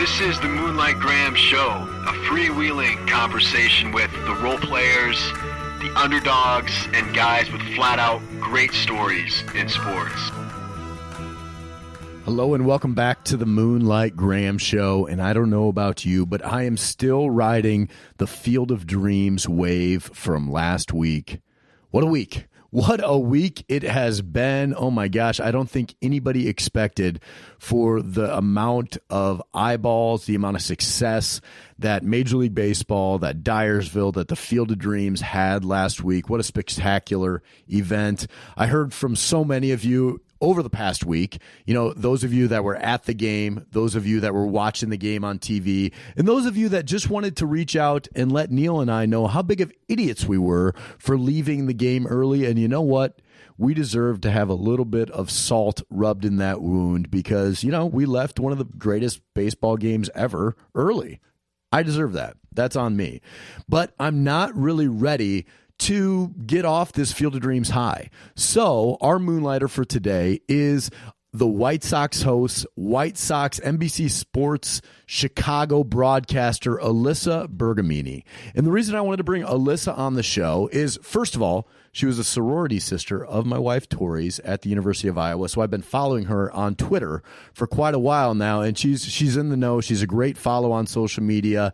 This is the Moonlight Graham Show, a freewheeling conversation with the role players, the underdogs, and guys with flat-out great stories in sports. Hello and welcome back to the Moonlight Graham Show, and I don't know about you, but I am still riding the Field of Dreams wave from last week. What a week. What a week it has been. Oh my gosh, I don't think anybody expected for the amount of eyeballs, the amount of success that Major League Baseball, that Dyersville, that the Field of Dreams had last week. What a spectacular event. I heard from so many of you over the past week, those of you that were at the game, those of you that were watching the game on TV, and those of you that just wanted to reach out and let Neil and I know how big of idiots we were for leaving the game early. And you know what? We deserve to have a little bit of salt rubbed in that wound because, we left one of the greatest baseball games ever early. I deserve that. That's on me. But I'm not really ready to get off this Field of Dreams high. So our moonlighter for today is the White Sox host, White Sox NBC Sports Chicago broadcaster, Alyssa Bergamini. And the reason I wanted to bring Alyssa on the show is, first of all, she was a sorority sister of my wife Tori's at the University of Iowa. So I've been following her on Twitter for quite a while now, and she's in the know. She's a great follow on social media.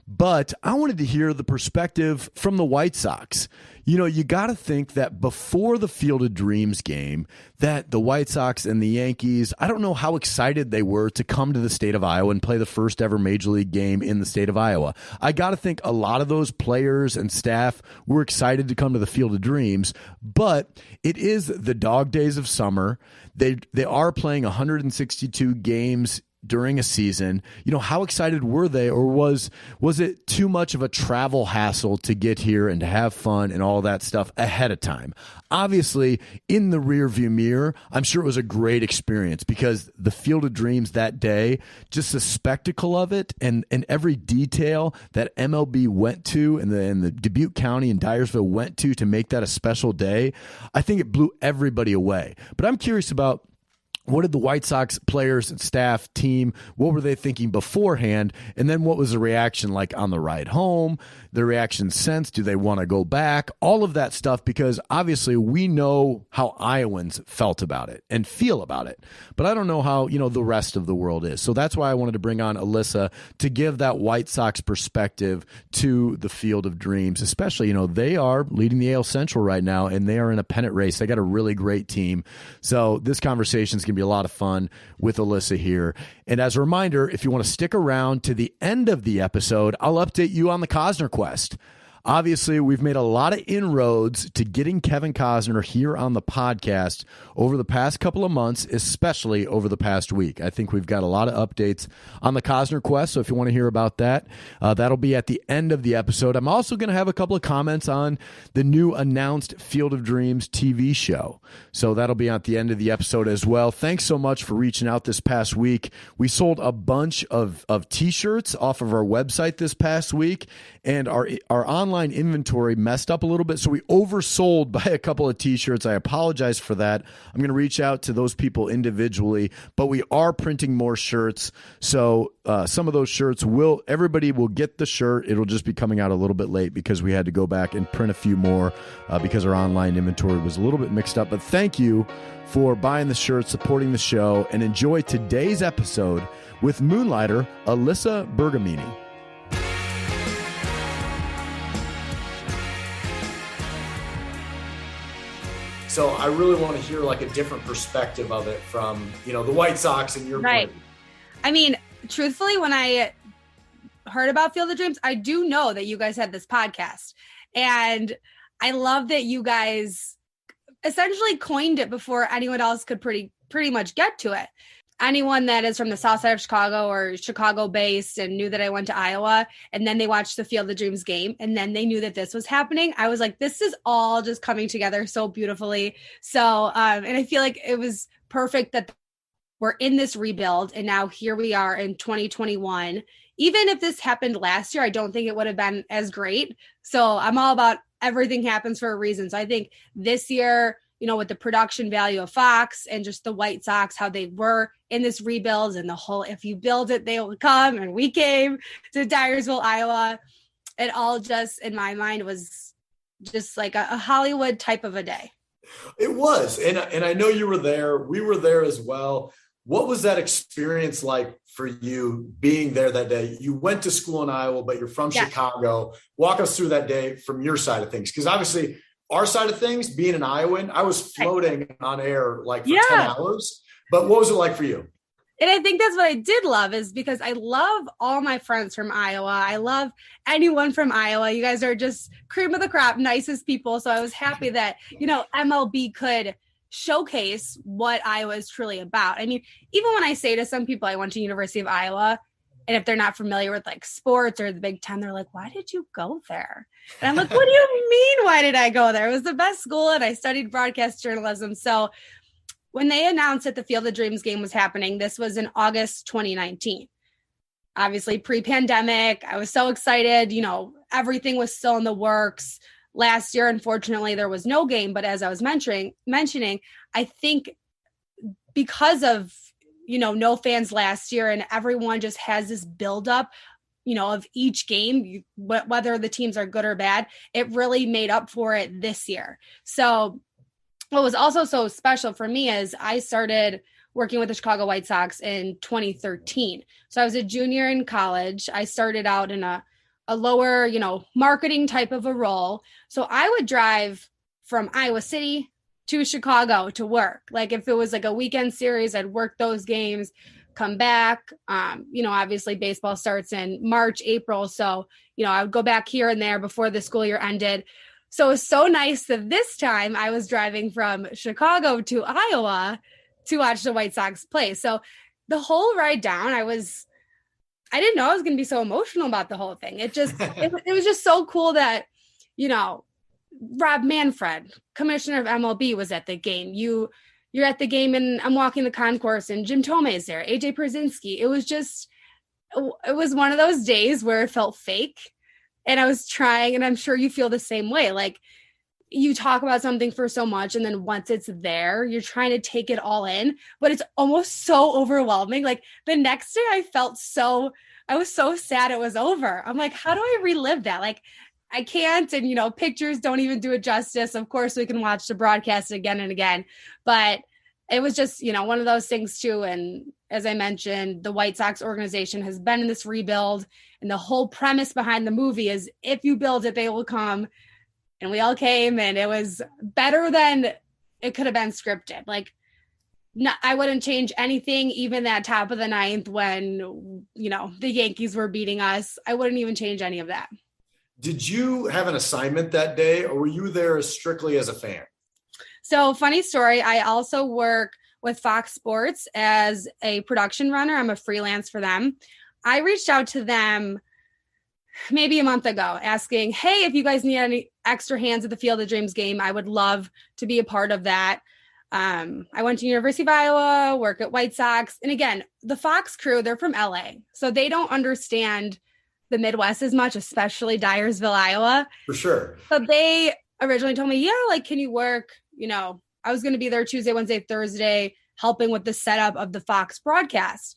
But I wanted to hear the perspective from the White Sox. You got to think that before the Field of Dreams game, that the White Sox and the Yankees, I don't know how excited they were to come to the state of Iowa and play the first ever Major League game in the state of Iowa. I got to think a lot of those players and staff were excited to come to the Field of Dreams, but it is the dog days of summer. They are playing 162 games during a season. How excited were they, or was it too much of a travel hassle to get here and to have fun and all that stuff ahead of time? Obviously, in the rearview mirror, I'm sure it was a great experience because the Field of Dreams that day, just the spectacle of it and every detail that MLB went to and the Dubuque County and Dyersville went to make that a special day, I think it blew everybody away. But I'm curious about, what did the White Sox players and staff team, what were they thinking beforehand? And then what was the reaction like on the ride home? The reaction since, do they want to go back? All of that stuff, because obviously we know how Iowans felt about it and feel about it. But I don't know how, the rest of the world is. So that's why I wanted to bring on Alyssa to give that White Sox perspective to the Field of Dreams, especially, they are leading the AL Central right now and they are in a pennant race. They got a really great team. So this conversation is going to be a lot of fun with Alyssa here. And as a reminder, if you want to stick around to the end of the episode, I'll update you on the Costner quest. Obviously, we've made a lot of inroads to getting Kevin Costner here on the podcast over the past couple of months, especially over the past week. I think we've got a lot of updates on the Costner quest, so if you want to hear about that, that'll be at the end of the episode. I'm also going to have a couple of comments on the new announced Field of Dreams TV show, so that'll be at the end of the episode as well. Thanks so much for reaching out this past week. We sold a bunch of T-shirts off of our website this past week, and our online inventory messed up a little bit, so we oversold by a couple of T-shirts. I apologize for that. I'm going to reach out to those people individually, but we are printing more shirts, so some of those shirts everybody will get the shirt. It'll just be coming out a little bit late because we had to go back and print a few more because our online inventory was a little bit mixed up. But thank you for buying the shirt, supporting the show, and enjoy today's episode with Moonlighter Alyssa Bergamini. So I really want to hear like a different perspective of it from, the White Sox and your right. point. I mean, truthfully, when I heard about Field of Dreams, I do know that you guys had this podcast, and I love that you guys essentially coined it before anyone else could pretty much get to it. Anyone that is from the south side of Chicago or Chicago based and knew that I went to Iowa, and then they watched the Field of Dreams game, and then they knew that this was happening, I was like, this is all just coming together so beautifully. So, and I feel like it was perfect that we're in this rebuild, and now here we are in 2021. Even if this happened last year, I don't think it would have been as great. So I'm all about everything happens for a reason. So I think this year, with the production value of Fox and just the White Sox, how they were in this rebuild and the whole, if you build it, they will come. And we came to Dyersville, Iowa. It all just, in my mind, was just like a Hollywood type of a day. It was. And I know you were there. We were there as well. What was that experience like for you being there that day? You went to school in Iowa, but you're from Chicago. Walk us through that day from your side of things. Because obviously our side of things, being an Iowan, I was floating on air like for 10 hours. But what was it like for you? And I think that's what I did love, is because I love all my friends from Iowa. I love anyone from Iowa. You guys are just cream of the crop, nicest people. So I was happy that, MLB could showcase what Iowa is truly about. I mean, even when I say to some people I went to University of Iowa, and if they're not familiar with like sports or the Big Ten, they're like, why did you go there? And I'm like, what do you mean, why did I go there? It was the best school, and I studied broadcast journalism. So when they announced that the Field of Dreams game was happening, this was in August 2019. Obviously pre-pandemic, I was so excited. Everything was still in the works. Last year, unfortunately, there was no game. But as I was mentioning, I think because of, no fans last year, and everyone just has this buildup, of each game, whether the teams are good or bad, it really made up for it this year. So what was also so special for me is I started working with the Chicago White Sox in 2013. So I was a junior in college. I started out in a lower, marketing type of a role. So I would drive from Iowa City to Chicago to work. Like if it was like a weekend series, I'd work those games, come back. Obviously baseball starts in March, April. So, I would go back here and there before the school year ended. So it was so nice that this time I was driving from Chicago to Iowa to watch the White Sox play. So the whole ride down, I didn't know I was going to be so emotional about the whole thing. It was just so cool that, Rob Manfred, commissioner of MLB, was at the game. You're at the game and I'm walking the concourse and Jim Tomei is there, AJ Pierzynski. It was one of those days where it felt fake. And I was trying, and I'm sure you feel the same way. Like you talk about something for so much, and then once it's there, you're trying to take it all in, but it's almost so overwhelming. Like the next day I was so sad it was over. I'm like, how do I relive that? Like I can't, and pictures don't even do it justice. Of course we can watch the broadcast again and again, but it was just, one of those things too. And as I mentioned, the White Sox organization has been in this rebuild, and the whole premise behind the movie is if you build it, they will come. And we all came, and it was better than it could have been scripted. Like, no, I wouldn't change anything, even that top of the ninth when, the Yankees were beating us. I wouldn't even change any of that. Did you have an assignment that day, or were you there strictly as a fan? So funny story. I also work with Fox Sports as a production runner. I'm a freelance for them. I reached out to them maybe a month ago asking, hey, if you guys need any extra hands at the Field of Dreams game, I would love to be a part of that. I went to University of Iowa, work at White Sox. And again, the Fox crew, they're from LA. So they don't understand the Midwest as much, especially Dyersville, Iowa. For sure. So they originally told me, can you work? I was going to be there Tuesday, Wednesday, Thursday, helping with the setup of the Fox broadcast.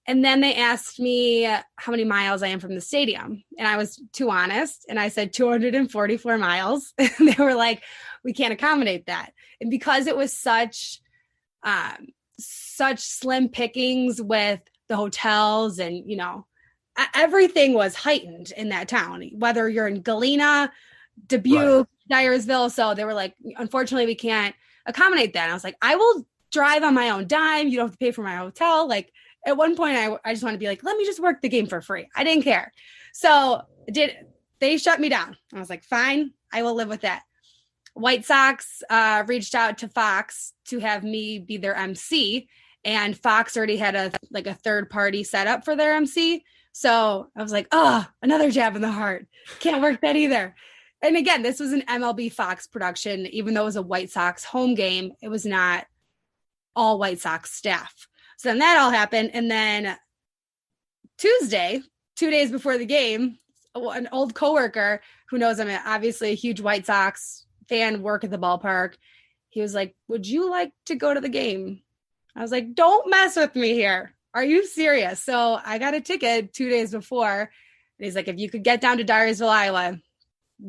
And then they asked me how many miles I am from the stadium. And I was too honest. And I said 244 miles. And they were like, we can't accommodate that. And because it was such slim pickings with the hotels and, everything was heightened in that town, whether you're in Galena, Dubuque, Dyersville. So they were like, unfortunately, we can't accommodate that. And I was like, I will drive on my own dime. You don't have to pay for my hotel. Like at one point, I just want to be like, let me just work the game for free. I didn't care. So they shut me down. I was like, fine, I will live with that. White Sox reached out to Fox to have me be their MC, and Fox already had a third party set up for their MC. So I was like, another jab in the heart. Can't work that either. And again, this was an MLB Fox production. Even though it was a White Sox home game, it was not all White Sox staff. So then that all happened. And then Tuesday, 2 days before the game, an old coworker who knows I'm obviously a huge White Sox fan, work at the ballpark. he was like, would you like to go to the game? I was like, don't mess with me here. Are you serious? So I got a ticket 2 days before. And he's like, if you could get down to Dyersville, Iowa,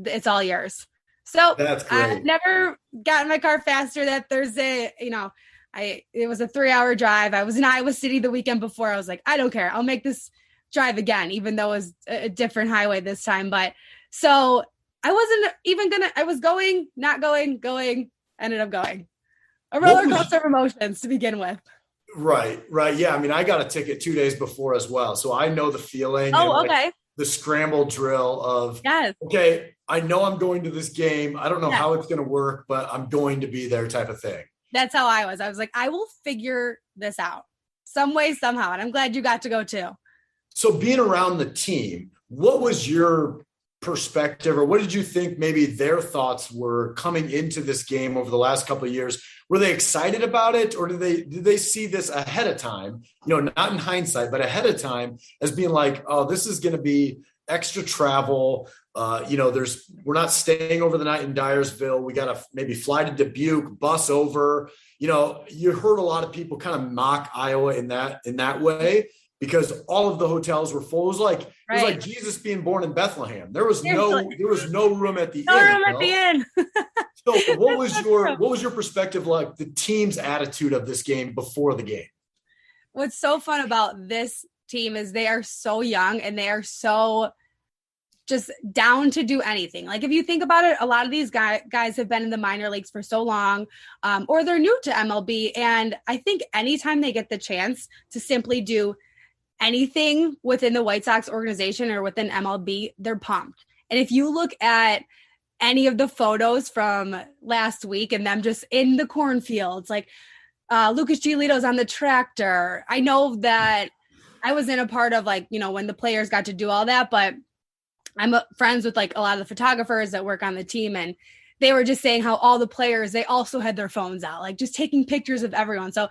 it's all yours. So That's great. I never got in my car faster that Thursday. It was a 3-hour drive. I was in Iowa City the weekend before. I was like, I don't care. I'll make this drive again, even though it was a different highway this time. But so I wasn't even I was going, not going, ended up going. A roller coaster of emotions to begin with. Right. Yeah. I mean, I got a ticket 2 days before as well. So I know the feeling. Oh, okay. The scramble drill of, yes. Okay, I know I'm going to this game. I don't know how it's going to work, but I'm going to be there type of thing. That's how I was. I was like, I will figure this out some way, somehow. And I'm glad you got to go too. So being around the team, what was your perspective, or what did you think maybe their thoughts were coming into this game over the last couple of years? Were they excited about it, or did they see this ahead of time, not in hindsight, but ahead of time as being like, oh, this is going to be extra travel. We're not staying over the night in Dyersville. We got to maybe fly to Dubuque, bus over. You heard a lot of people kind of mock Iowa in that way, because all of the hotels were full. It was like Jesus being born in Bethlehem. There was no room at the inn. No room at the inn. So what was your perspective, like the team's attitude of this game before the game? What's so fun about this team is they are so young and they are so just down to do anything. Like if you think about it, a lot of these guys have been in the minor leagues for so long, or they're new to MLB. And I think anytime they get the chance to simply do anything within the White Sox organization or within MLB, they're pumped. And if you look at any of the photos from last week and them just in the cornfields, like Lucas Giolito's on the tractor. I know that I was in a part of when the players got to do all that, but I'm friends with a lot of the photographers that work on the team, and they were just saying how all the players, they also had their phones out, just taking pictures of everyone. So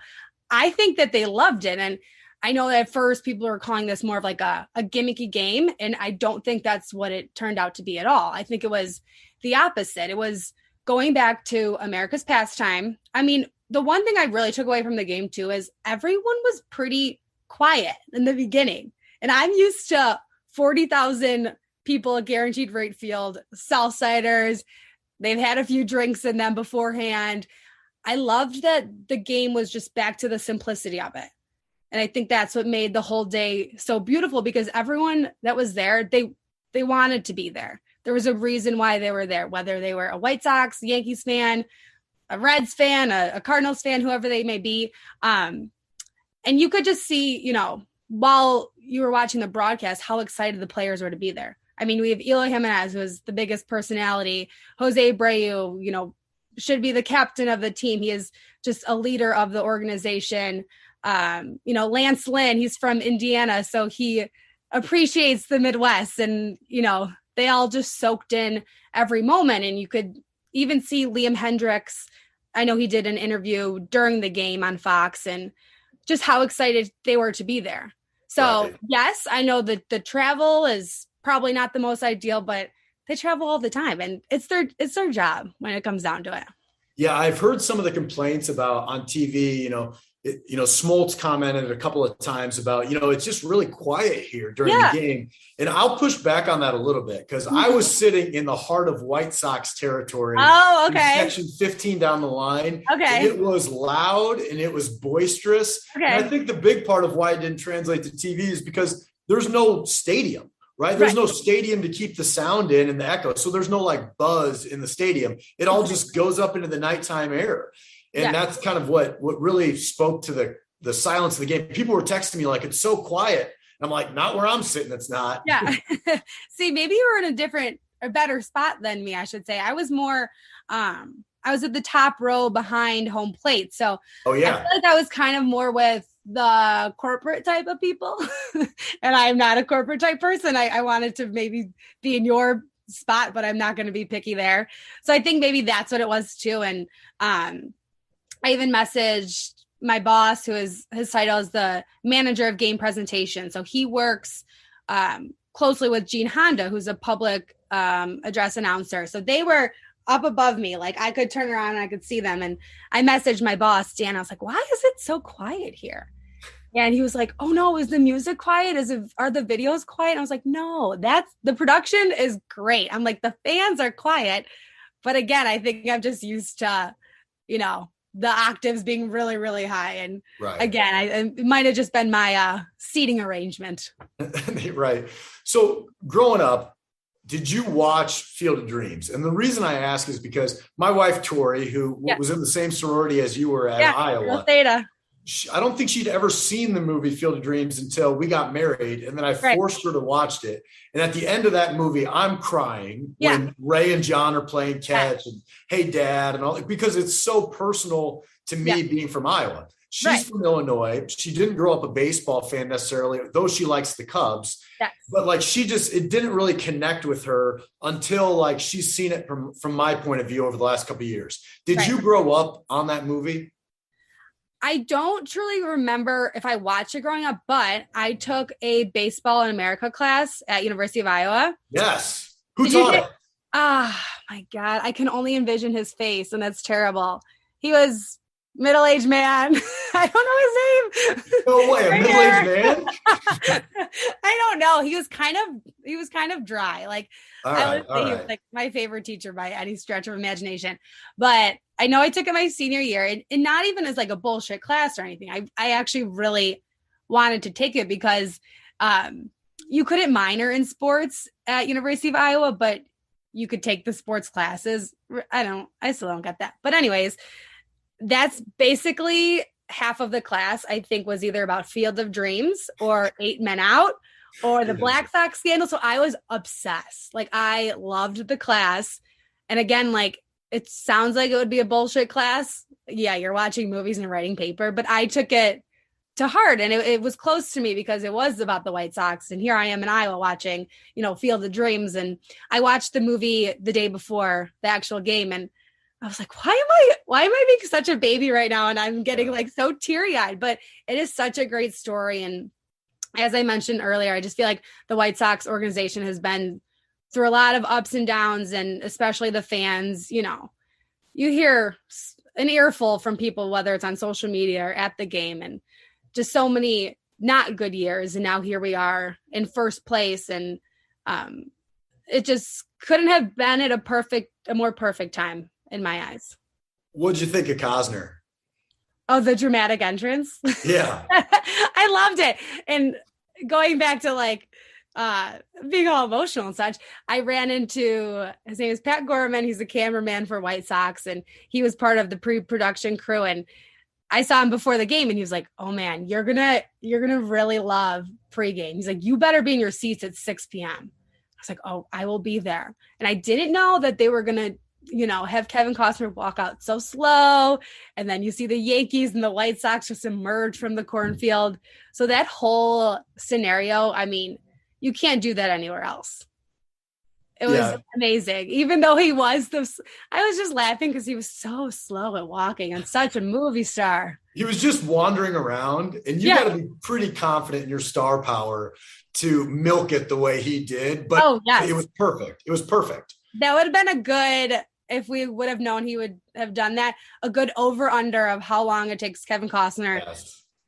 I think that they loved it. And I know that at first people were calling this more of a gimmicky game, and I don't think that's what it turned out to be at all. I think it was the opposite. It was going back to America's pastime. I mean, the one thing I really took away from the game too is everyone was pretty quiet in the beginning. And I'm used to 40,000 people at Guaranteed Rate Field, Southsiders. They've had a few drinks in them beforehand. I loved that the game was just back to the simplicity of it. And I think that's what made the whole day so beautiful, because everyone that was there, they wanted to be there. There was a reason why they were there, whether they were a White Sox, Yankees fan, a Reds fan, a Cardinals fan, whoever they may be. And you could just see, while you were watching the broadcast, how excited the players were to be there. I mean, we have Eloy Jimenez, who is the biggest personality. Jose Abreu, should be the captain of the team. He is just a leader of the organization. Lance Lynn, he's from Indiana, so he appreciates the Midwest, and, they all just soaked in every moment. And you could even see Liam Hendricks. I know he did an interview during the game on Fox, and just how excited they were to be there. So yes, I know that the travel is probably not the most ideal, but they travel all the time, and it's their job when it comes down to it. Yeah. I've heard some of the complaints about on TV, Smoltz commented a couple of times about, it's just really quiet here during the game. And I'll push back on that a little bit, because I was sitting in the heart of White Sox territory. Oh, okay. Section 15 down the line. Okay. It was loud and it was boisterous. Okay. And I think the big part of why it didn't translate to TV is because there's no stadium, right? There's no stadium to keep the sound in and the echo. So there's no buzz in the stadium. It all just goes up into the nighttime air. And that's kind of what really spoke to the silence of the game. People were texting me it's so quiet. And I'm like, not where I'm sitting. It's not. Yeah. See, maybe you were in a better spot than me, I should say. I was more, I was at the top row behind home plate. So I feel like I was kind of more with the corporate type of people. And I'm not a corporate type person. I wanted to maybe be in your spot, but I'm not going to be picky there. So I think maybe that's what it was too. And, I even messaged my boss, his title is the manager of game presentation. So he works closely with Gene Honda, who's a public address announcer. So they were up above me. Like I could turn around and I could see them. And I messaged my boss, Dan. I was like, why is it so quiet here? And he was like, oh no, is the music quiet? Are the videos quiet? And I was like, no, the production is great. I'm like, the fans are quiet. But again, I think I'm just used to, the octaves being really, really high. And again, it might have just been my seating arrangement. Right. So growing up, did you watch Field of Dreams? And the reason I ask is because my wife, Tori, who was in the same sorority as you were at Iowa, I don't think she'd ever seen the movie Field of Dreams until we got married. And then I forced her to watch it. And at the end of that movie, I'm crying when Ray and John are playing catch and hey, Dad, and all, because it's so personal to me being from Iowa. She's from Illinois. She didn't grow up a baseball fan necessarily, though she likes the Cubs. Yes. But like it didn't really connect with her until like she's seen it from my point of view over the last couple of years. Did you grow up on that movie? I don't truly remember if I watched it growing up, but I took a baseball in America class at University of Iowa. Yes. Who taught it? My God. I can only envision his face, and that's terrible. He was middle-aged man. I don't know his name. No way, a middle-aged man? I don't know. He was kind of dry. Like I would say he was like my favorite teacher by any stretch of imagination. But I know I took it my senior year, and not even as like a bullshit class or anything. I actually really wanted to take it because you couldn't minor in sports at University of Iowa, but you could take the sports classes. I still don't get that. But anyways, that's basically half of the class, I think, was either about Field of Dreams or 8 Men Out or the Black Sox scandal. So I was obsessed. Like I loved the class. And again, like it sounds like it would be a bullshit class. Yeah, you're watching movies and writing paper, but I took it to heart, and it was close to me because it was about the White Sox. And here I am in Iowa watching, Field of Dreams. And I watched the movie the day before the actual game, and I was like, why am I being such a baby right now? And I'm getting like so teary-eyed, but it is such a great story. And as I mentioned earlier, I just feel like the White Sox organization has been through a lot of ups and downs, and especially the fans, you hear an earful from people, whether it's on social media or at the game, and just so many not good years. And now here we are in first place. And it just couldn't have been at a more perfect time in my eyes. What'd you think of Costner? Oh, the dramatic entrance. Yeah. I loved it. And going back to like being all emotional and such, I ran into, his name is Pat Gorman. He's a cameraman for White Sox, and he was part of the pre-production crew. And I saw him before the game, and he was like, oh man, you're gonna really love pregame. He's like, you better be in your seats at 6 p.m. I was like, oh, I will be there. And I didn't know that they were gonna have Kevin Costner walk out so slow. And then you see the Yankees and the White Sox just emerge from the cornfield. So that whole scenario, I mean, you can't do that anywhere else. It was amazing. Even though I was just laughing because he was so slow at walking and such a movie star. He was just wandering around, and you got to be pretty confident in your star power to milk it the way he did. But it was perfect. It was perfect. That would have been a good, if we would have known he would have done that, a good over under of how long it takes Kevin Costner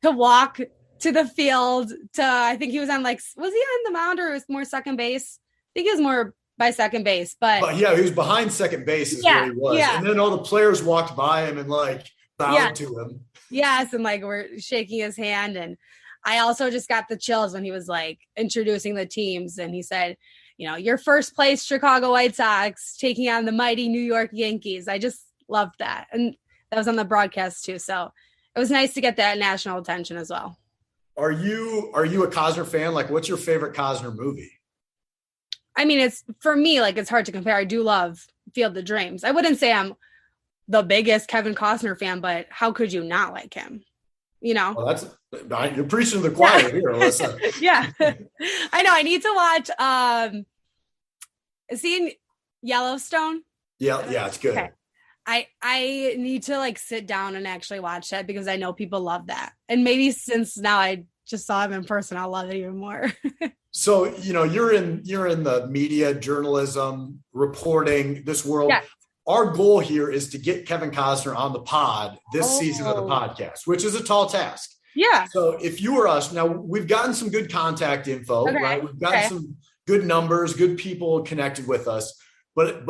to walk to the field I think he was on was he on the mound or was more second base? I think he was more by second base, but he was behind second base is where he was. Yeah. And then all the players walked by him and bowed to him. Yes. And we're shaking his hand. And I also just got the chills when he was introducing the teams. And he said, your first place Chicago White Sox taking on the mighty New York Yankees. I just loved that. And that was on the broadcast too. So it was nice to get that national attention as well. Are you a Costner fan? What's your favorite Costner movie? I mean, it's for me, it's hard to compare. I do love Field of Dreams. I wouldn't say I'm the biggest Kevin Costner fan, but how could you not like him? Well, you're preaching to the choir here, Alyssa. Yeah. I know. I need to watch, seeing Yellowstone. Yeah, it's good. Okay. I need to sit down and actually watch that because I know people love that. And maybe since now I just saw him in person, I'll love it even more. So, you're in the media, journalism, reporting, this world. Yeah. our goal here is to get Kevin Costner on the pod this season of the podcast, which is a tall task. Yeah. So if you were us, now we've gotten some good contact info, right? We've gotten some good numbers, good people connected with us, but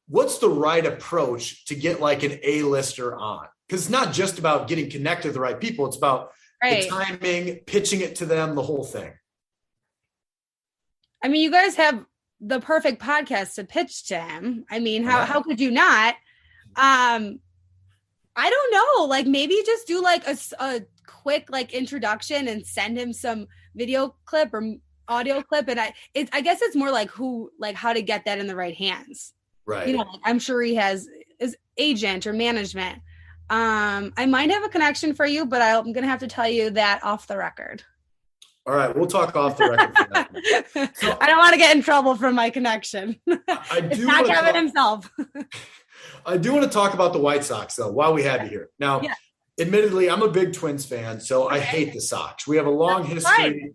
what's the right approach to get like an A-lister on? Because it's not just about getting connected to the right people. It's about the timing, pitching it to them, the whole thing. I mean, you guys have the perfect podcast to pitch to him. I mean, how could you not? I don't know. Like maybe just do like a quick like introduction and send him some video clip or audio clip. And I guess it's more like how to get that in the right hands. Right. You know, I'm sure he has his agent or management. I might have a connection for you, but I'm going to have to tell you that off the record. All right. We'll talk off the record for that. So, I don't want to get in trouble from my connection. It's not Kevin himself. I do want to talk about the White Sox, though, while we have you here. Now, admittedly, I'm a big Twins fan, so I hate the Sox. We have a long history,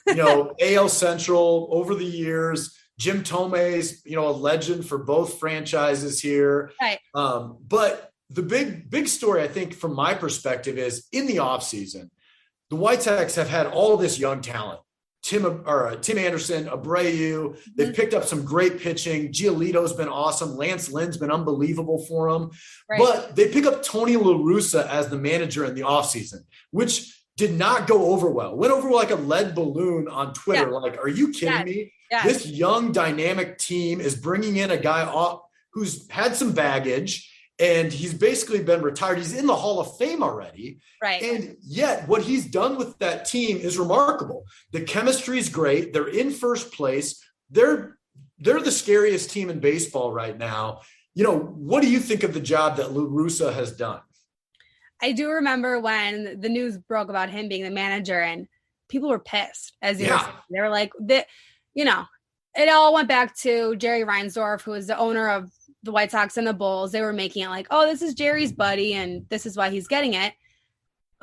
AL Central over the years. Jim Tomei's, a legend for both franchises here. Right. But the big story, I think, from my perspective is in the offseason, the White Sox have had all this young talent. Tim Anderson, Abreu. They've picked up some great pitching. Giolito's been awesome. Lance Lynn's been unbelievable for them. Right. But they pick up Tony La Russa as the manager in the offseason, which did not go over well. Went over like a lead balloon on Twitter. Yeah. Like, are you kidding me? Yeah. This young, dynamic team is bringing in a guy who's had some baggage, and he's basically been retired. He's in the Hall of Fame already. Right. And yet what he's done with that team is remarkable. The chemistry is great. They're in first place. They're the scariest team in baseball right now. What do you think of the job that La Russa has done? I do remember when the news broke about him being the manager, and people were pissed, as you were saying. They were like, it all went back to Jerry Reinsdorf, who was the owner of the White Sox and the Bulls. They were making it like, oh, this is Jerry's buddy, and this is why he's getting it.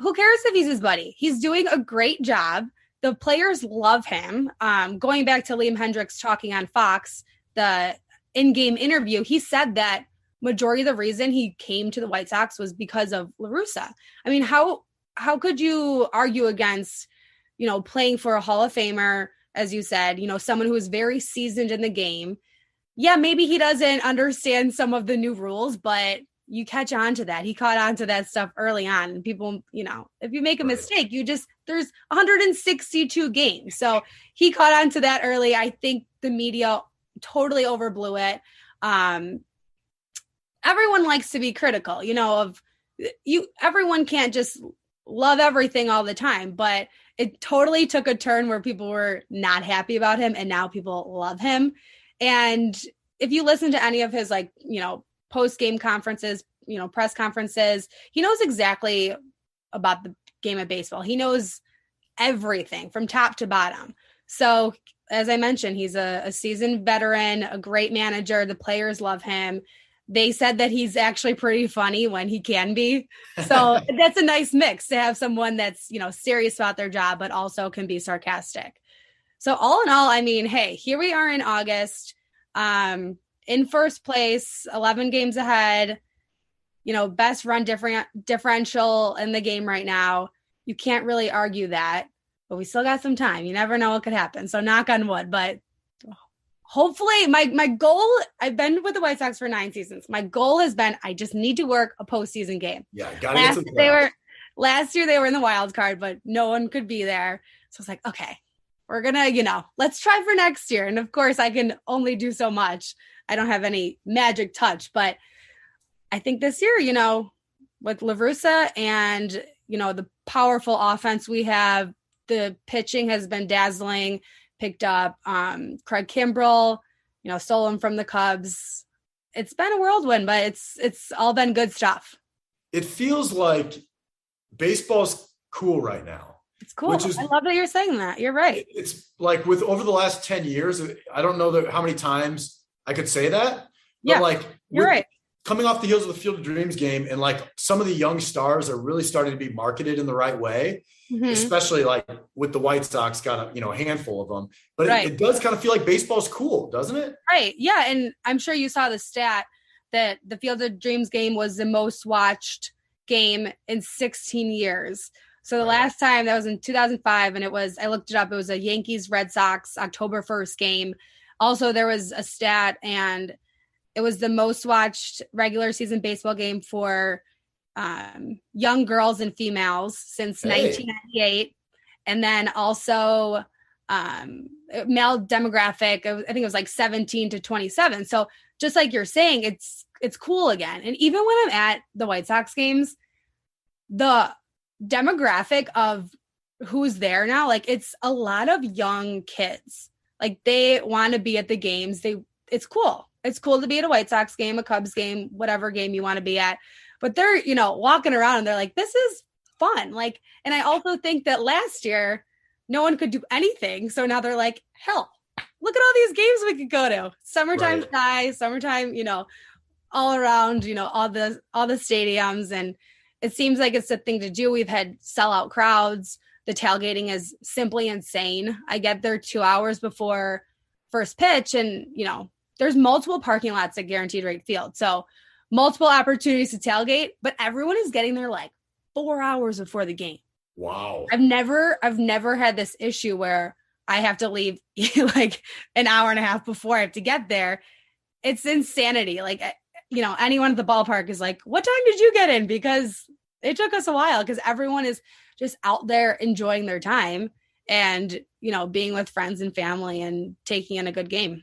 Who cares if he's his buddy? He's doing a great job. The players love him. Going back to Liam Hendricks talking on Fox, the in-game interview, he said that majority of the reason he came to the White Sox was because of La Russa. I mean, how could you argue against, playing for a Hall of Famer, as you said, someone who is very seasoned in the game? Yeah, maybe he doesn't understand some of the new rules, but you catch on to that. He caught on to that stuff early on. And people, if you make a mistake, there's 162 games. So he caught on to that early. I think the media totally overblew it. Everyone likes to be critical, everyone can't just love everything all the time, but it totally took a turn where people were not happy about him, and now people love him. And if you listen to any of his post-game conferences, press conferences, he knows exactly about the game of baseball. He knows everything from top to bottom. So as I mentioned, he's a seasoned veteran, a great manager. The players love him. They said that he's actually pretty funny when he can be. So that's a nice mix to have someone that's, serious about their job, but also can be sarcastic. So all in all, I mean, hey, here we are in August, in first place, 11 games ahead, best run differential in the game right now. You can't really argue that, but we still got some time. You never know what could happen. So knock on wood, but hopefully my goal, I've been with the White Sox for 9 seasons. My goal has been, I just need to work a postseason game. Yeah. Gotta get to the last year they were in the wild card, but no one could be there. So it's like, okay, we're going to, let's try for next year. And of course I can only do so much. I don't have any magic touch, but I think this year, with La Russa and, the powerful offense we have, the pitching has been dazzling. Picked up Craig Kimbrell, stole him from the Cubs. It's been a whirlwind, but it's all been good stuff. It feels like baseball's cool right now. It's cool. I love that you're saying that. You're right. It's like with over the last 10 years, I don't know how many times I could say that. Yeah, but you're right. Coming off the heels of the Field of Dreams game, and some of the young stars are really starting to be marketed in the right way, especially with the White Sox got a handful of them. But it does kind of feel like baseball's cool, doesn't it? Right. Yeah. And I'm sure you saw the stat that the Field of Dreams game was the most watched game in 16 years. So the last time, that was in 2005, and I looked it up, it was a Yankees-Red Sox October 1st game. Also, there was a stat, and it was the most watched regular season baseball game for young girls and females since 1998. And then also male demographic, I think it was like 17 to 27. So just like you're saying, it's cool again. And even when I'm at the White Sox games, the demographic of who's there now, like it's a lot of young kids. Like they want to be at the games. It's cool. It's cool to be at a White Sox game, a Cubs game, whatever game you want to be at. But they're, walking around and they're like, this is fun. Like, and I also think that last year no one could do anything. So now they're like, hell, look at all these games we could go to. Summertime sky, summertime, all around, all the stadiums. And it seems like it's a thing to do. We've had sellout crowds. The tailgating is simply insane. I get there 2 hours before first pitch, and, there's multiple parking lots at Guaranteed Rate Field. So multiple opportunities to tailgate, but everyone is getting there like 4 hours before the game. Wow. I've never had this issue where I have to leave like an hour and a half before I have to get there. It's insanity. Like, anyone at the ballpark is like, what time did you get in? Because it took us a while, because everyone is just out there enjoying their time and, being with friends and family and taking in a good game.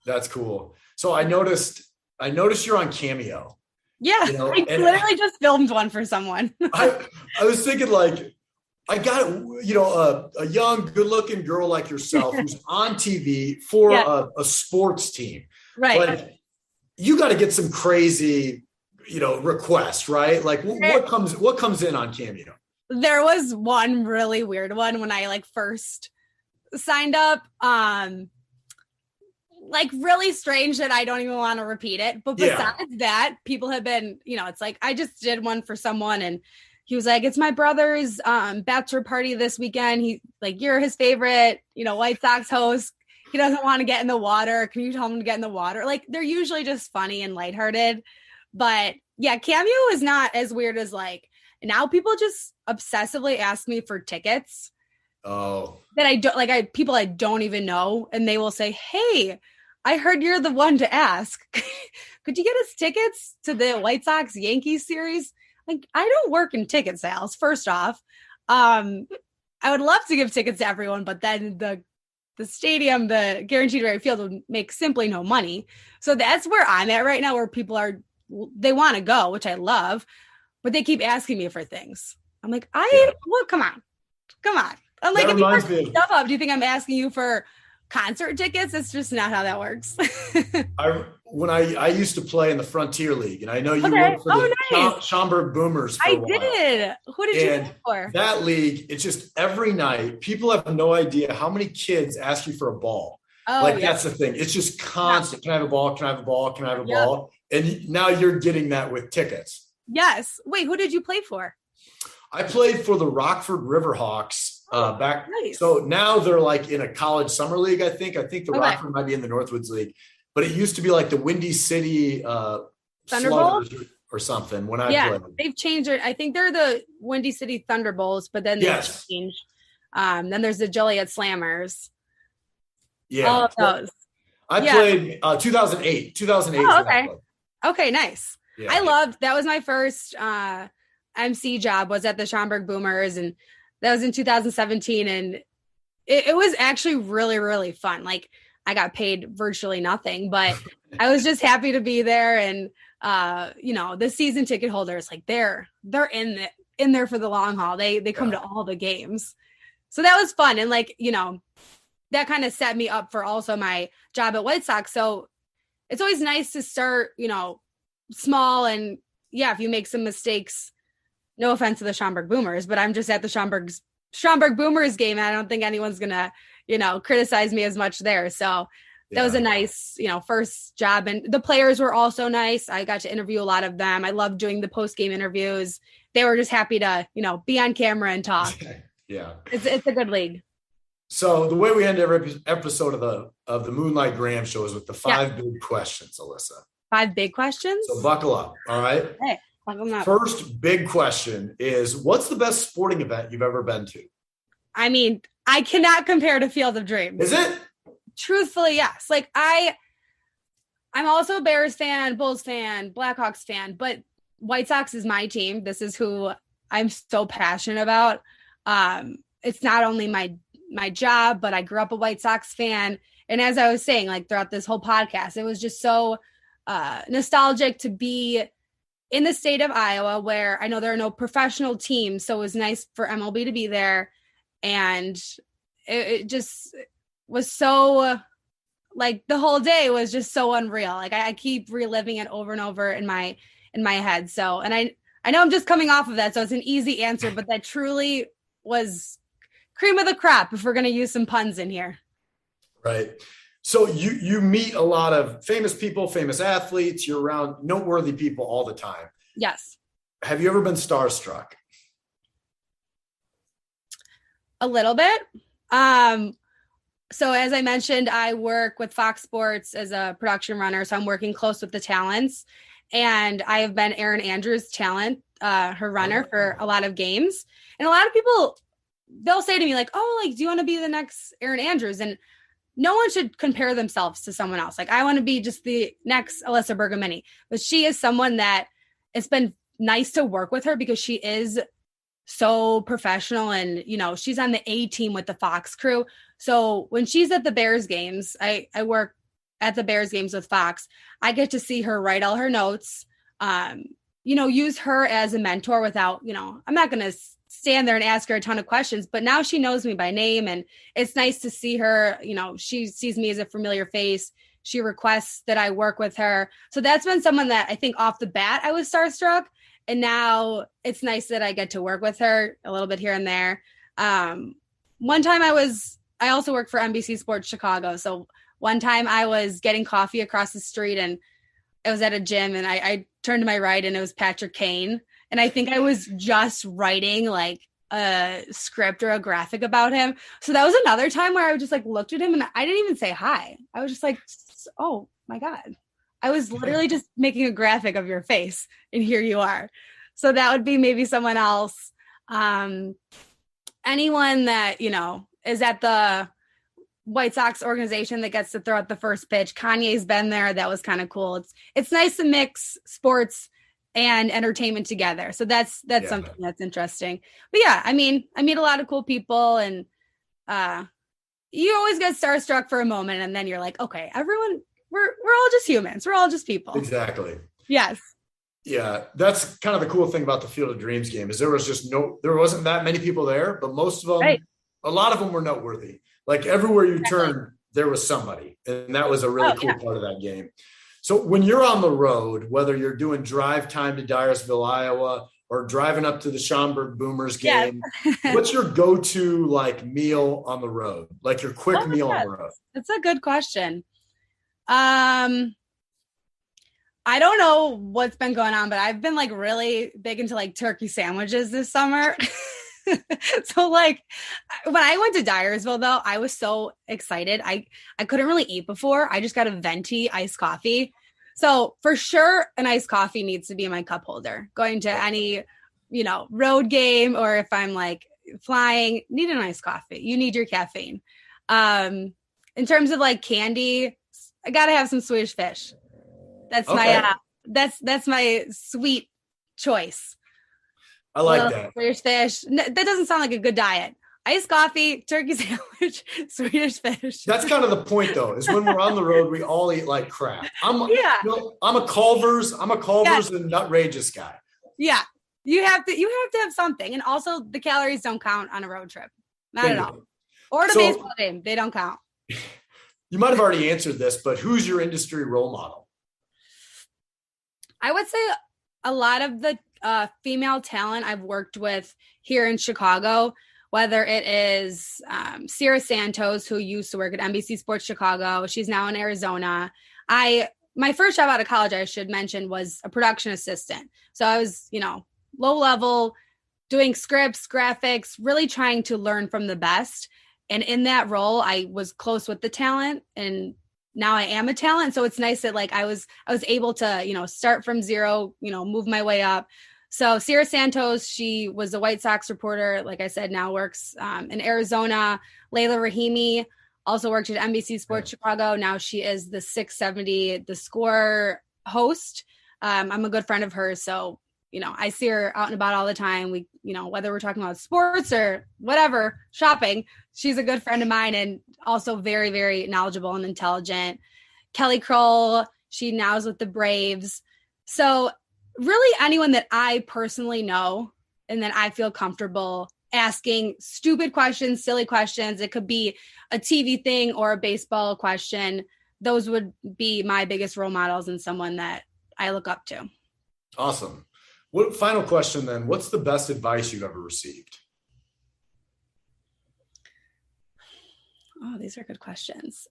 That's cool. So I noticed you're on Cameo. Yeah. I literally just filmed one for someone. I was thinking, like, I got, a young, good looking girl like yourself who's on TV for a sports team. Right. Like, you got to get some crazy, requests, right? Like what comes in on Cameo? There was one really weird one when I first signed up. Really strange that I don't even want to repeat it. But besides that, people have been, it's like, I just did one for someone and he was like, it's my brother's bachelor party this weekend. He you're his favorite, White Sox host. He doesn't want to get in the water. Can you tell him to get in the water? They're usually just funny and lighthearted. But yeah, Cameo is not as weird as now people just obsessively ask me for tickets. Oh. That I don't people I don't even know. And they will say, hey, I heard you're the one to ask. Could you get us tickets to the White Sox Yankees series? I don't work in ticket sales, first off. I would love to give tickets to everyone, but then the stadium, the Guaranteed Rate Field would make simply no money. So that's where I'm at right now, where people they want to go, which I love, but they keep asking me for things. I'm like, come on. I'm like, if you work stuff up, do you think I'm asking you for concert tickets? It's just not how that works. When I used to play in the Frontier League, and I know you worked for the Schaumburg Boomers for a while. Did. Who did you work for? That league, it's just every night, people have no idea how many kids ask you for a ball. Oh, that's the thing. It's just constant. Can I have a ball? Can I have a ball? Can I have a ball? And now you're getting that with tickets. Yes. Wait, who did you play for? I played for the Rockford Riverhawks back. Nice. So now they're in a college summer league, I think. I think the Rockford might be in the Northwoods League. But it usused to be the Windy City Thunderbolts or something when I played. They've changed it. I think they're the Windy City Thunderbolts, but then they've changed. Then there's the Joliet Slammers. Yeah. All of those. I played 2008. Oh, okay. Okay, nice. Yeah. That was my first MC job, was at the Schaumburg Boomers, and that was in 2017. And it was actually really, really fun. I got paid virtually nothing, but I was just happy to be there. And, the season ticket holders, they're in there for the long haul. They come to all the games. So that was fun. And that kind of set me up for also my job at White Sox. So it's always nice to start, small. And if you make some mistakes, no offense to the Schaumburg Boomers, but I'm just at the Schaumburg Boomers game. And I don't think anyone's going to, criticize me as much there. So that was a nice, first job. And the players were also nice. I got to interview a lot of them. I loved doing the post-game interviews. They were just happy to, be on camera and talk. Yeah. It's a good league. So the way we end every episode of the Moonlight Graham Show is with the 5 big questions, Alyssa. 5 big questions. So buckle up. All right. Hey, buckle up. First big question is, what's the best sporting event you've ever been to? I mean, I cannot compare to Field of Dreams. Is it? Truthfully, yes. Like I'm also a Bears fan, Bulls fan, Blackhawks fan, but White Sox is my team. This is who I'm so passionate about. It's not only my job, but I grew up a White Sox fan. And as I was saying, like throughout this whole podcast, it was just so nostalgic to be in the state of Iowa, where I know there are no professional teams. So it was nice for MLB to be there. And it just was so, like, the whole day was just so unreal. Like I keep reliving it over and over in my head. So, and I know I'm just coming off of that, so it's an easy answer, but that truly was cream of the crop if we're going to use some puns in here. Right. So you meet a lot of famous people, famous athletes. You're around noteworthy people all the time. Yes. Have you ever been starstruck? A little bit. So as I mentioned, I work with Fox Sports as a production runner. So I'm working close with the talents, and I have been Erin Andrews' talent, her runner for a lot of games. And a lot of people, they'll say to me like, oh, like, do you want to be the next Erin Andrews? And no one should compare themselves to someone else. Like, I want to be just the next Alyssa Bergamini, but she is someone that it's been nice to work with her because she is so professional, and she's on the A team with the Fox crew. So when she's at the Bears games, I work at the Bears games with Fox. I get to see her write all her notes, use her as a mentor without, I'm not going to stand there and ask her a ton of questions, but now she knows me by name, and it's nice to see her. She sees me as a familiar face. She requests that I work with her. So that's been someone that I think off the bat I was starstruck. And now it's nice that I get to work with her a little bit here and there. One time I also work for NBC Sports Chicago. So one time I was getting coffee across the street, and it was at a gym, and I turned to my right, and it was Patrick Kane. And I think I was just writing like a script or a graphic about him. So that was another time where I just like looked at him, and I didn't even say hi. I was just like, oh my God. I was literally just making a graphic of your face, and here you are. So that would be maybe someone else. Anyone that, is at the White Sox organization that gets to throw out the first pitch. Kanye's been there. That was kind of cool. It's nice to mix sports and entertainment together. So that's something that's interesting. But yeah, I mean, I meet a lot of cool people, and you always get starstruck for a moment, and then you're like, okay, everyone, we're all just humans. We're all just people. Exactly. Yes. Yeah. That's kind of the cool thing about the Field of Dreams game is there wasn't that many people there, but most of them, right. A lot of them were noteworthy. Like everywhere you turned, there was somebody. And that was a really cool part of that game. So when you're on the road, whether you're doing drive time to Dyersville, Iowa, or driving up to the Schaumburg Boomers game, what's your go-to like meal on the road? Like your quick meal on the road? That's a good question. I don't know what's been going on, but I've been like really big into like turkey sandwiches this summer. So like when I went to Dyersville though, I was so excited. I couldn't really eat before. I just got a venti iced coffee. So for sure an iced coffee needs to be in my cup holder. Going to any, road game, or if I'm like flying, need an iced coffee. You need your caffeine. In terms of like candy, I got to have some Swedish Fish. That's that's my sweet choice. I like that. Swedish Fish. That doesn't sound like a good diet. Iced coffee, turkey sandwich, Swedish Fish. That's kind of the point, though, is when we're on the road, we all eat like crap. I'm a Culver's and Nutrageous guy. Yeah, you have to have something, and also the calories don't count on a road trip, not at all. Or the baseball game, they don't count. You might have already answered this, but who's your industry role model? I would say a lot of the female talent I've worked with here in Chicago, whether it is Sierra Santos, who used to work at NBC Sports Chicago. She's now in Arizona. My first job out of college, I should mention, was a production assistant. So I was, low level, doing scripts, graphics, really trying to learn from the best. And in that role, I was close with the talent and now I am a talent. So it's nice that like I was able to, start from zero, move my way up. So Sierra Santos, she was a White Sox reporter. Like I said, now works in Arizona. Layla Rahimi also worked at NBC Sports Chicago. Now she is the 670, The Score host. I'm a good friend of hers. So, I see her out and about all the time. We, whether we're talking about sports or whatever, shopping, she's a good friend of mine and also very, very knowledgeable and intelligent. Kelly Kroll, she now is with the Braves. So really anyone that I personally know and that I feel comfortable asking stupid questions, silly questions. It could be a TV thing or a baseball question. Those would be my biggest role models and someone that I look up to. Awesome. What final question then? What's the best advice you've ever received? Oh, these are good questions.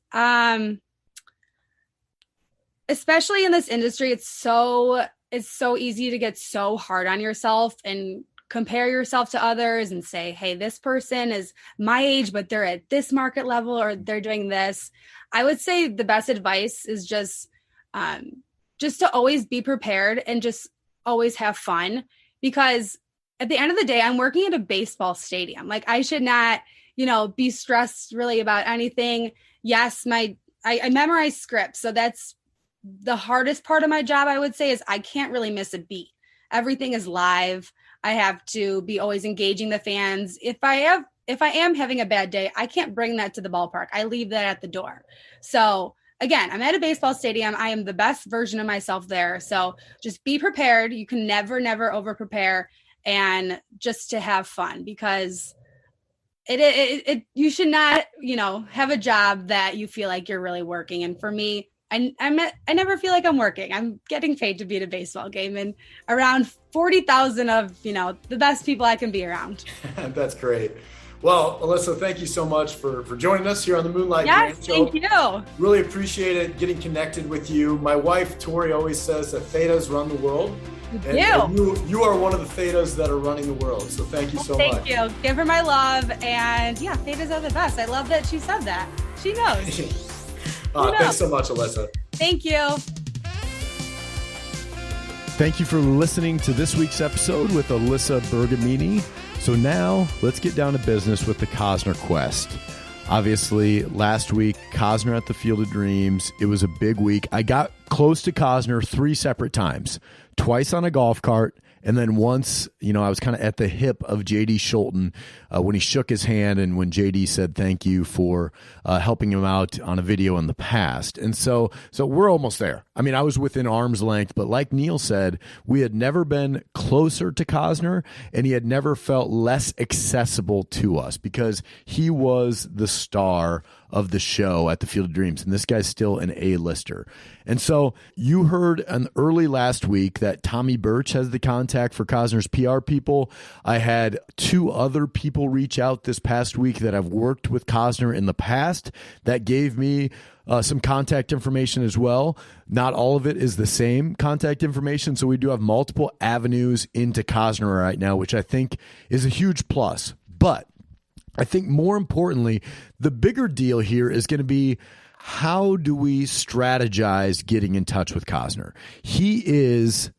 Especially in this industry, it's so easy to get so hard on yourself and compare yourself to others and say, hey, this person is my age, but they're at this market level or they're doing this. I would say the best advice is just to always be prepared and just always have fun, because at the end of the day, I'm working at a baseball stadium. Like I should not, be stressed really about anything. Yes, I memorize scripts. So that's the hardest part of my job, I would say, is I can't really miss a beat. Everything is live. I have to be always engaging the fans. If I am having a bad day, I can't bring that to the ballpark. I leave that at the door. So again, I'm at a baseball stadium. I am the best version of myself there. So just be prepared. You can never over prepare, and just to have fun, because you should not, have a job that you feel like you're really working. And for me, I never feel like I'm working. I'm getting paid to be at a baseball game and around 40,000 of, the best people I can be around. That's great. Well, Alyssa, thank you so much for joining us here on the Moonlight Graham Show. Thank you. Really appreciate it, getting connected with you. My wife, Tori, always says that Thetas run the world. And you are one of the Thetas that are running the world. So thank you so much. Thank you. Give her my love. And yeah, Thetas are the best. I love that she said that. She knows. Thanks so much, Alyssa. Thank you. Thank you for listening to this week's episode with Alyssa Bergamini. So now let's get down to business with the Costner quest. Obviously, last week, Costner at the Field of Dreams. It was a big week. I got close to Costner 3 separate times, twice on a golf cart, and then once, I was kind of at the hip of J.D. Schulten when he shook his hand and when J.D. said thank you for helping him out on a video in the past. And so we're almost there. I mean, I was within arm's length, but like Neil said, we had never been closer to Costner, and he had never felt less accessible to us because he was the star of the show at the Field of Dreams, and this guy's still an A-lister. And so you heard early last week that Tommy Birch has the contact for Costner's PR people. I had 2 other people reach out this past week that have worked with Costner in the past that gave me some contact information as well. Not all of it is the same contact information, so we do have multiple avenues into Costner right now, which I think is a huge plus. But I think more importantly, the bigger deal here is going to be, how do we strategize getting in touch with Costner? He is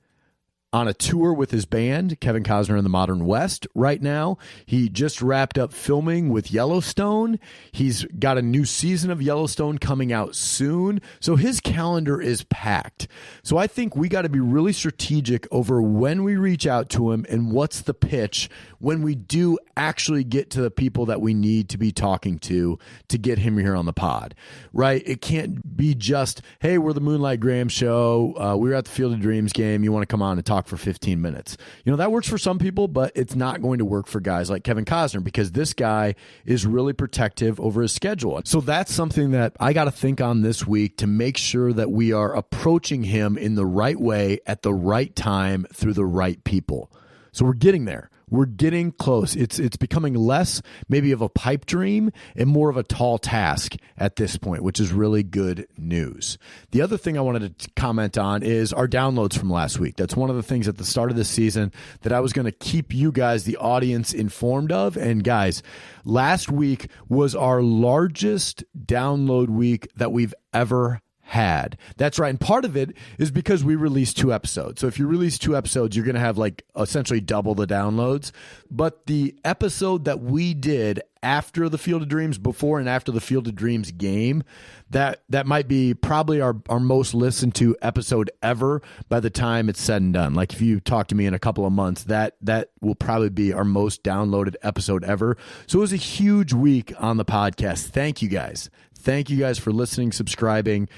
on a tour with his band, Kevin Costner and the Modern West, right now. He just wrapped up filming with Yellowstone. He's got a new season of Yellowstone coming out soon. So his calendar is packed. So I think we got to be really strategic over when we reach out to him and what's the pitch when we do actually get to the people that we need to be talking to get him here on the pod, right? It can't be just, hey, we're the Moonlight Graham Show. We were at the Field of Dreams game. You want to come on and talk for 15 minutes. That works for some people, but it's not going to work for guys like Kevin Costner because this guy is really protective over his schedule. So that's something that I got to think on this week to make sure that we are approaching him in the right way at the right time through the right people. So we're getting there. We're getting close. It's becoming less maybe of a pipe dream and more of a tall task at this point, which is really good news. The other thing I wanted to comment on is our downloads from last week. That's one of the things at the start of this season that I was going to keep you guys, the audience, informed of. And guys, last week was our largest download week that we've ever had. That's right. And part of it is because we released 2 episodes. So if you release 2 episodes, you're going to have like essentially double the downloads. But the episode that we did after the Field of Dreams, before and after the Field of Dreams game, that might be probably our most listened to episode ever by the time it's said and done. Like if you talk to me in a couple of months, that will probably be our most downloaded episode ever. So it was a huge week on the podcast. Thank you guys. Thank you guys for listening, subscribing,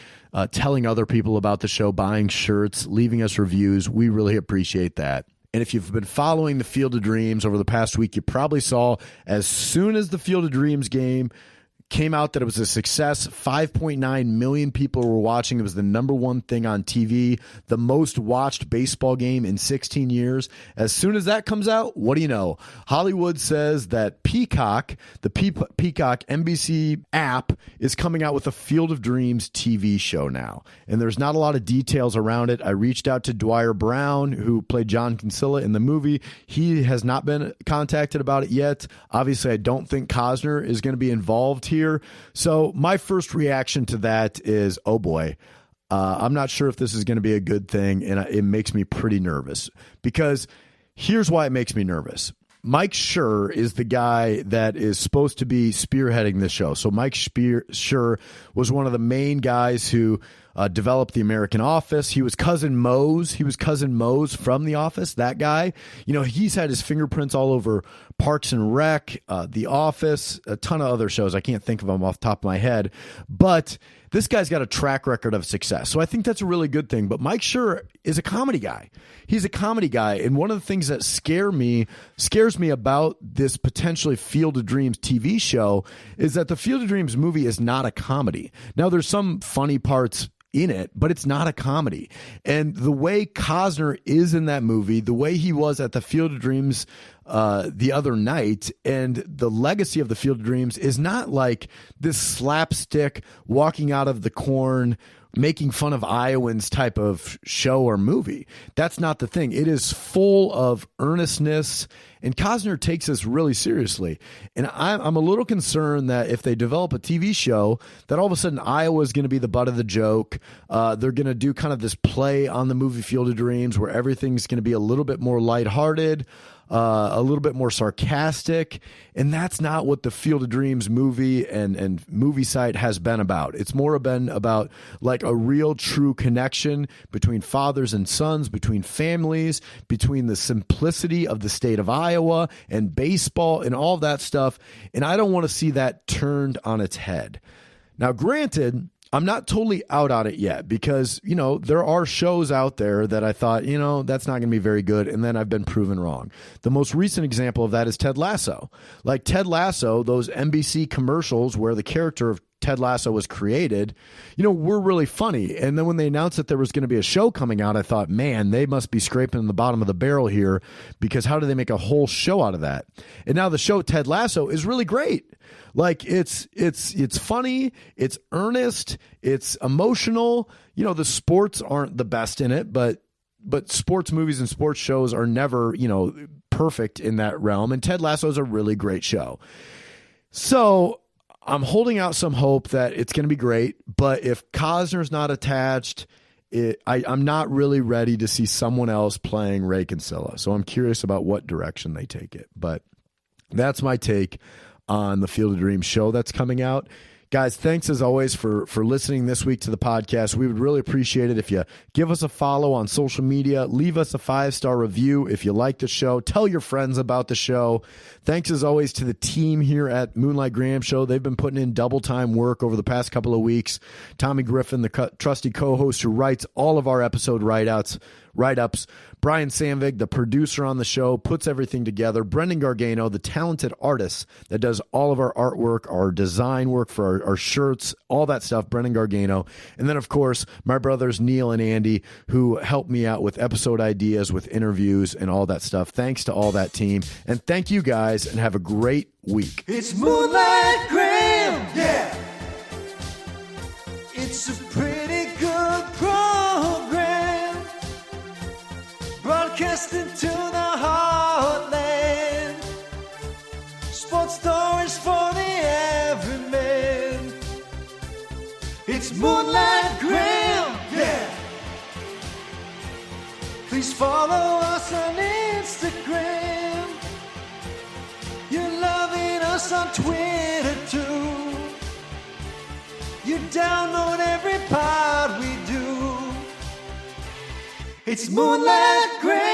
telling other people about the show, buying shirts, leaving us reviews. We really appreciate that. And if you've been following the Field of Dreams over the past week, you probably saw as soon as the Field of Dreams game came out that it was a success. 5.9 million people were watching. It was the number one thing on TV, the most watched baseball game in 16 years. As soon as that comes out, what do you know? Hollywood says that Peacock, the Peacock NBC app, is coming out with a Field of Dreams TV show now. And there's not a lot of details around it. I reached out to Dwyer Brown, who played John Kinsella in the movie. He has not been contacted about it yet. Obviously, I don't think Costner is going to be involved here. So my first reaction to that is, oh boy, I'm not sure if this is going to be a good thing, and it makes me pretty nervous. Because here's why it makes me nervous. Mike Schur is the guy that is supposed to be spearheading this show. So Mike Schur was one of the main guys who developed The American Office. He was Cousin Mose. He was Cousin Mose from The Office, that guy. You know, he's had his fingerprints all over Parks and Rec, The Office, a ton of other shows. I can't think of them off the top of my head. But this guy's got a track record of success. So I think that's a really good thing. But Mike Schur is a comedy guy. He's a comedy guy. And one of the things that scares me about this potentially Field of Dreams TV show is that the Field of Dreams movie is not a comedy. Now, there's some funny parts in it, but it's not a comedy. And the way Costner is in that movie, the way he was at the Field of Dreams the other night, and the legacy of the Field of Dreams is not like this slapstick walking out of the corn making fun of Iowans type of show or movie. That's not the thing. It is full of earnestness, and Costner takes this really seriously. And I'm a little concerned that if they develop a TV show, that all of a sudden Iowa is going to be the butt of the joke. They're going to do kind of this play on the movie Field of Dreams where everything's going to be a little bit more lighthearted, a little bit more sarcastic, and that's not what the Field of Dreams movie and movie site has been about. It's more been about like a real true connection between fathers and sons, between families, between the simplicity of the state of Iowa and baseball and all that stuff, and I don't want to see that turned on its head. Now, granted, I'm not totally out on it yet because, you know, there are shows out there that I thought, you know, that's not going to be very good. And then I've been proven wrong. The most recent example of that is Ted Lasso. Like Ted Lasso, those NBC commercials where the character of Ted Lasso was created, you know, were really funny. And then when they announced that there was going to be a show coming out, I thought, man, they must be scraping the bottom of the barrel here because how do they make a whole show out of that? And now the show Ted Lasso is really great. Like it's funny, it's earnest, it's emotional. You know, the sports aren't the best in it, but sports movies and sports shows are never, you know, perfect in that realm. And Ted Lasso is a really great show. So I'm holding out some hope that it's going to be great, but if Costner's not attached, I'm not really ready to see someone else playing Ray Kinsella. So I'm curious about what direction they take it. But that's my take on the Field of Dreams show that's coming out. Guys, thanks as always for listening this week to the podcast. We would really appreciate it if you give us a follow on social media, leave us a 5-star review if you like the show, tell your friends about the show. Thanks as always to the team here at Moonlight Graham Show. They've been putting in double time work over the past couple of weeks. Tommy Griffin, the trusty co-host who writes all of our episode write-outs, write-ups. Brian Sandvig, the producer on the show, puts everything together. Brendan Gargano, the talented artist that does all of our artwork, our design work for our shirts, all that stuff, Brendan Gargano. And then, of course, my brothers Neil and Andy, who help me out with episode ideas, with interviews, and all that stuff. Thanks to all that team. And thank you guys, and have a great week. It's Moonlight Graham, yeah. It's a pretty good program, broadcasting to the heartland. Sports stories for the everyman. It's Moonlight Graham, yeah. Please follow us on Instagram. You're loving us on Twitter too. You download every pod we do. It's Moonlight Graham.